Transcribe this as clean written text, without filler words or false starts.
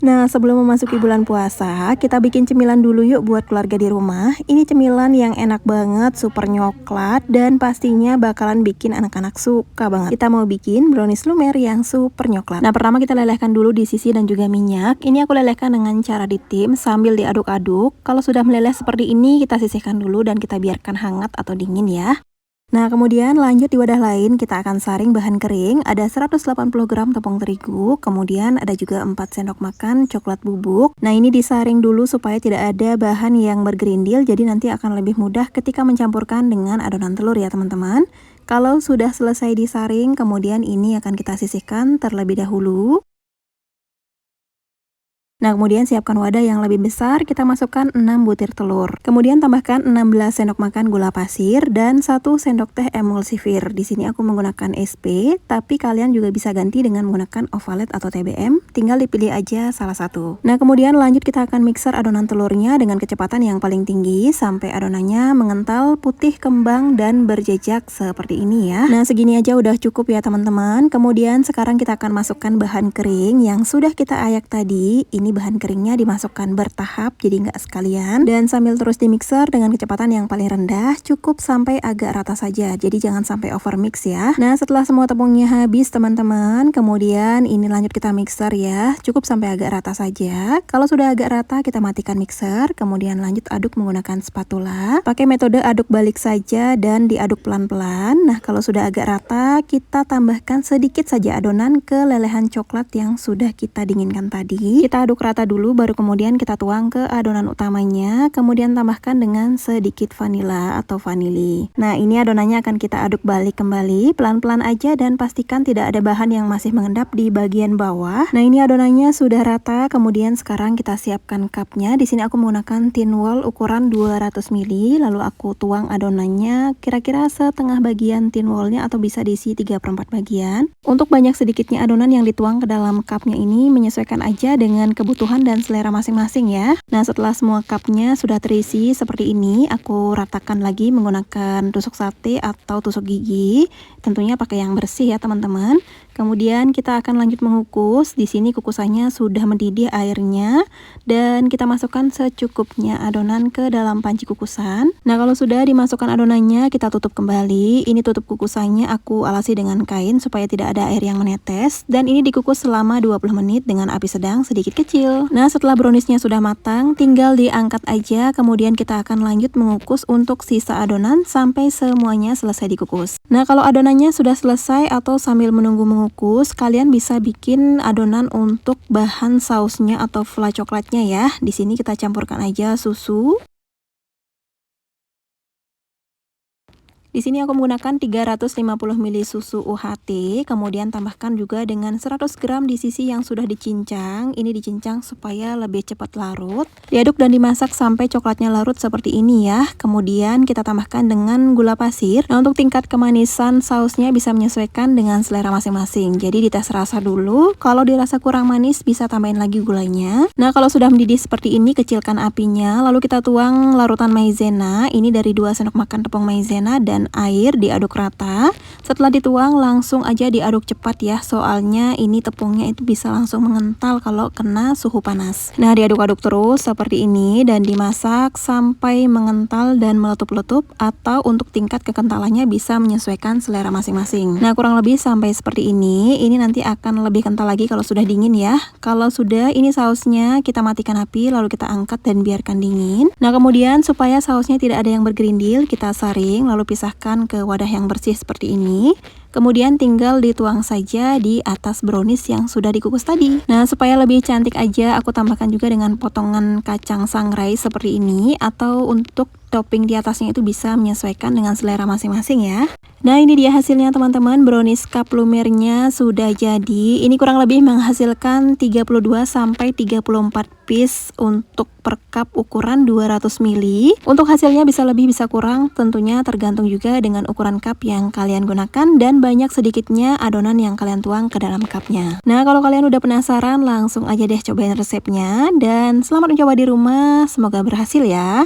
Nah, sebelum memasuki bulan puasa, kita bikin cemilan dulu yuk buat keluarga di rumah. Ini cemilan yang enak banget, super nyoklat, dan pastinya bakalan bikin anak-anak suka banget. Kita mau bikin brownies lumer yang super nyoklat. Nah, pertama kita lelehkan dulu di sisi dan juga minyak. Ini aku lelehkan dengan cara ditim sambil diaduk-aduk. Kalau sudah meleleh seperti ini, kita sisihkan dulu dan kita biarkan hangat atau dingin ya. Nah, kemudian lanjut di wadah lain kita akan saring bahan kering. Ada 180 gram tepung terigu, kemudian ada juga 4 sendok makan coklat bubuk. Nah, ini disaring dulu supaya tidak ada bahan yang bergerindil, jadi nanti akan lebih mudah ketika mencampurkan dengan adonan telur ya teman-teman. Kalau sudah selesai disaring, kemudian ini akan kita sisihkan terlebih dahulu. Nah, kemudian siapkan wadah yang lebih besar, kita masukkan 6 butir telur. Kemudian tambahkan 16 sendok makan gula pasir dan 1 sendok teh emulsifir. Di sini aku menggunakan SP, tapi kalian juga bisa ganti dengan menggunakan Ovalet atau TBM, tinggal dipilih aja salah satu. Nah, kemudian lanjut kita akan mixer adonan telurnya dengan kecepatan yang paling tinggi sampai adonannya mengental, putih, kembang, dan berjejak seperti ini ya. Nah, segini aja udah cukup ya teman-teman. Kemudian sekarang kita akan masukkan bahan kering yang sudah kita ayak tadi. Ini bahan keringnya dimasukkan bertahap jadi nggak sekalian, dan sambil terus dimixer dengan kecepatan yang paling rendah, cukup sampai agak rata saja, jadi jangan sampai over mix ya. Nah, setelah semua tepungnya habis teman-teman, kemudian ini lanjut kita mixer ya, cukup sampai agak rata saja. Kalau sudah agak rata kita matikan mixer, kemudian lanjut aduk menggunakan spatula, pakai metode aduk balik saja dan diaduk pelan-pelan. Nah, kalau sudah agak rata kita tambahkan sedikit saja adonan ke lelehan coklat yang sudah kita dinginkan tadi. Kita aduk rata dulu, baru kemudian kita tuang ke adonan utamanya, kemudian tambahkan dengan sedikit vanila atau vanili. Nah, ini adonannya akan kita aduk balik kembali pelan-pelan aja dan pastikan tidak ada bahan yang masih mengendap di bagian bawah. Nah, ini adonannya sudah rata, kemudian sekarang kita siapkan cupnya. Di sini aku menggunakan tin wall ukuran 200 ml, lalu aku tuang adonannya kira-kira setengah bagian tin wallnya atau bisa diisi 3/4 bagian. Untuk banyak sedikitnya adonan yang dituang ke dalam cupnya ini menyesuaikan aja dengan kebutuhan dan selera masing-masing ya. Nah, setelah semua cupnya sudah terisi seperti ini, aku ratakan lagi menggunakan tusuk sate atau tusuk gigi. Tentunya pakai yang bersih ya teman-teman. Kemudian kita akan lanjut mengukus. Di sini kukusannya sudah mendidih airnya dan kita masukkan secukupnya adonan ke dalam panci kukusan. Nah, kalau sudah dimasukkan adonannya, kita tutup kembali. Ini tutup kukusannya aku alasi dengan kain supaya tidak ada air yang menetes, dan ini dikukus selama 20 menit dengan api sedang sedikit kecil. Nah, setelah browniesnya sudah matang, tinggal diangkat aja, kemudian kita akan lanjut mengukus untuk sisa adonan sampai semuanya selesai dikukus. Nah, kalau adonannya sudah selesai atau sambil menunggu mengukus, kalian bisa bikin adonan untuk bahan sausnya atau fla coklatnya ya. Di sini kita campurkan aja susu. Di sini aku menggunakan 350 ml susu UHT, kemudian tambahkan juga dengan 100 gram di sisi yang sudah dicincang. Ini dicincang supaya lebih cepat larut. Diaduk dan dimasak sampai coklatnya larut seperti ini ya. Kemudian kita tambahkan dengan gula pasir. Nah, untuk tingkat kemanisan sausnya bisa menyesuaikan dengan selera masing-masing. Jadi dites rasa dulu. Kalau dirasa kurang manis bisa tambahin lagi gulanya. Nah, kalau sudah mendidih seperti ini, kecilkan apinya. Lalu kita tuang larutan maizena. Ini dari 2 sendok makan tepung maizena dan air, diaduk rata. Setelah dituang langsung aja diaduk cepat ya, soalnya ini tepungnya itu bisa langsung mengental kalau kena suhu panas. Nah, diaduk-aduk terus seperti ini dan dimasak sampai mengental dan meletup-letup, atau untuk tingkat kekentalannya bisa menyesuaikan selera masing-masing. Nah, kurang lebih sampai seperti ini. Ini nanti akan lebih kental lagi kalau sudah dingin ya. Kalau sudah, ini sausnya kita matikan api lalu kita angkat dan biarkan dingin. Nah, kemudian supaya sausnya tidak ada yang bergerindil, kita saring lalu pisahkan ke wadah yang bersih seperti ini. Kemudian tinggal dituang saja di atas brownies yang sudah dikukus tadi. Nah, supaya lebih cantik aja, aku tambahkan juga dengan potongan kacang sangrai seperti ini, atau untuk topping di atasnya itu bisa menyesuaikan dengan selera masing-masing ya. Nah, ini dia hasilnya teman-teman, brownies cup lumernya sudah jadi. Ini kurang lebih menghasilkan 32 sampai 34 piece untuk per cup ukuran 200 ml. Untuk hasilnya bisa lebih bisa kurang, tentunya tergantung juga dengan ukuran cup yang kalian gunakan dan banyak sedikitnya adonan yang kalian tuang ke dalam cupnya. Nah, kalau kalian udah penasaran, langsung aja deh cobain resepnya, dan selamat mencoba di rumah, semoga berhasil ya.